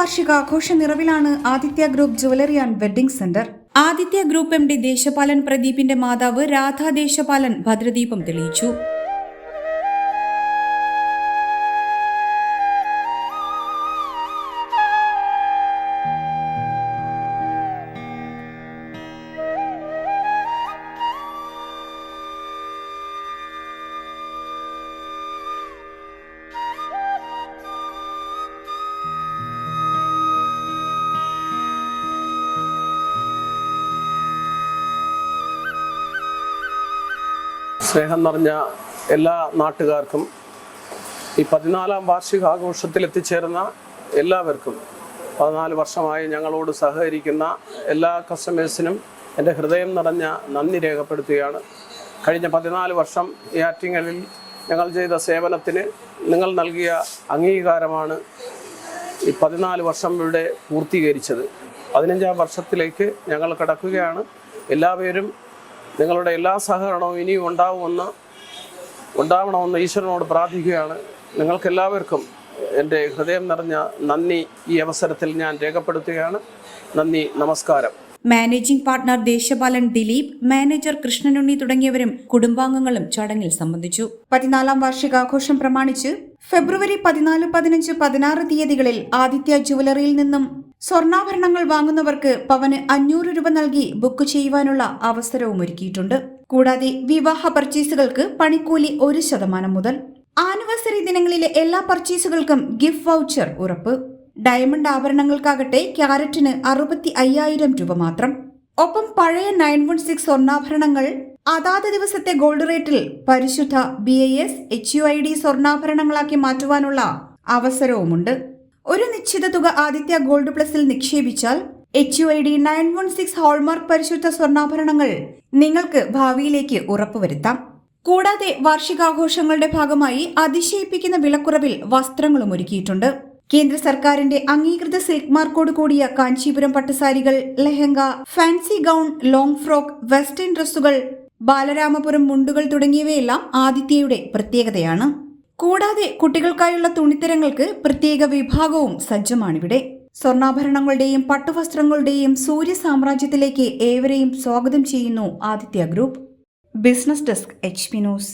വാർഷികാഘോഷ നിറവിലാണ് Aditya group jewellery and wedding centre. Aditya group MD Deshapalan പ്രദീപിന്റെ മാതാവ് രാധാ ദേശപാലൻ ഭദ്രദീപം തെളിയിച്ചു. സ്നേഹം നിറഞ്ഞ എല്ലാ നാട്ടുകാർക്കും ഈ 14ാം വാർഷികാഘോഷത്തിൽ എത്തിച്ചേർന്ന എല്ലാവർക്കും 14 വർഷമായി ഞങ്ങളോട് സഹകരിക്കുന്ന എല്ലാ കസ്റ്റമേഴ്സിനും എൻ്റെ ഹൃദയം നിറഞ്ഞ നന്ദി രേഖപ്പെടുത്തുകയാണ്. കഴിഞ്ഞ 14 വർഷം ഈ ആറ്റിങ്ങലിൽ ഞങ്ങൾ ചെയ്ത സേവനത്തിന് നിങ്ങൾ നൽകിയ അംഗീകാരമാണ് ഈ 14 വർഷം ഇവിടെ പൂർത്തീകരിച്ചത്. 15ാം വർഷത്തിലേക്ക് ഞങ്ങൾ കടക്കുകയാണ്. എല്ലാവരും നിങ്ങളുടെ എല്ലാ സഹകരണവും ഇനിയും ഉണ്ടാവണമെന്ന് ഈശ്വരനോട് പ്രാർത്ഥിക്കുകയാണ്. നിങ്ങൾക്കെല്ലാവർക്കും എൻ്റെ ഹൃദയം നിറഞ്ഞ നന്ദി ഈ അവസരത്തിൽ ഞാൻ രേഖപ്പെടുത്തുകയാണ്. നന്ദി, നമസ്കാരം. Managing partner Deshapalan Dileep, manager Krishnanunni തുടങ്ങിയവരും കുടുംബാംഗങ്ങളും ചടങ്ങിൽ സംബന്ധിച്ചു. 14ാം വാർഷികാഘോഷം പ്രമാണിച്ച് ഫെബ്രുവരി 14, 15, 16 തീയതികളിൽ ആദിത്യ ജ്വല്ലറിയിൽ നിന്നും സ്വർണ്ണാഭരണങ്ങൾ വാങ്ങുന്നവർക്ക് പവന് 500 രൂപ നൽകി ബുക്ക് ചെയ്യുവാനുള്ള അവസരവും ഒരുക്കിയിട്ടുണ്ട്. കൂടാതെ വിവാഹ പർച്ചേസുകൾക്ക് പണിക്കൂലി 1% മുതൽ. ആനിവേഴ്സറി ദിനങ്ങളിലെ എല്ലാ പർച്ചേസുകൾക്കും ഗിഫ്റ്റ് വൗച്ചർ ഉറപ്പ്. ഡയമണ്ട് ആഭരണങ്ങൾക്കാകട്ടെ ക്യാരറ്റിന് 65,000 രൂപ മാത്രം. ഒപ്പം പഴയ 916 സ്വർണ്ണാഭരണങ്ങൾ അതാത് ദിവസത്തെ ഗോൾഡ് റേറ്റിൽ പരിശുദ്ധ BIS HUID സ്വർണ്ണാഭരണങ്ങളാക്കി മാറ്റുവാനുള്ള അവസരവുമുണ്ട്. ഒരു നിശ്ചിത തുക ആദിത്യ ഗോൾഡ് പ്ലസിൽ നിക്ഷേപിച്ചാൽ HUID 916 ഹോൾമാർക്ക് പരിശുദ്ധ സ്വർണ്ണാഭരണങ്ങൾ നിങ്ങൾക്ക് ഭാവിയിലേക്ക് ഉറപ്പുവരുത്താം. കൂടാതെ വാർഷികാഘോഷങ്ങളുടെ ഭാഗമായി അതിശയിപ്പിക്കുന്ന വിലക്കുറവിൽ വസ്ത്രങ്ങളും ഒരുക്കിയിട്ടുണ്ട്. കേന്ദ്ര സർക്കാരിന്റെ അംഗീകൃത സിൽക്ക് മാർക്കോട് കൂടിയ കാഞ്ചീപുരം പട്ടുസാരികൾ, lehenga, fancy gown, long frock, western ഡ്രസ്സുകൾ, ബാലരാമപുരം മുണ്ടുകൾ തുടങ്ങിയവയെല്ലാം ആദിത്യയുടെ പ്രത്യേകതയാണ്. കൂടാതെ കുട്ടികൾക്കായുള്ള തുണിത്തരങ്ങൾക്ക് പ്രത്യേക വിഭാഗവും സജ്ജമാണിവിടെ. സ്വർണ്ണാഭരണങ്ങളുടെയും പട്ടുവസ്ത്രങ്ങളുടെയും സൂര്യ സാമ്രാജ്യത്തിലേക്ക് ഏവരെയും സ്വാഗതം ചെയ്യുന്നു Aditya group. Business desk HP news.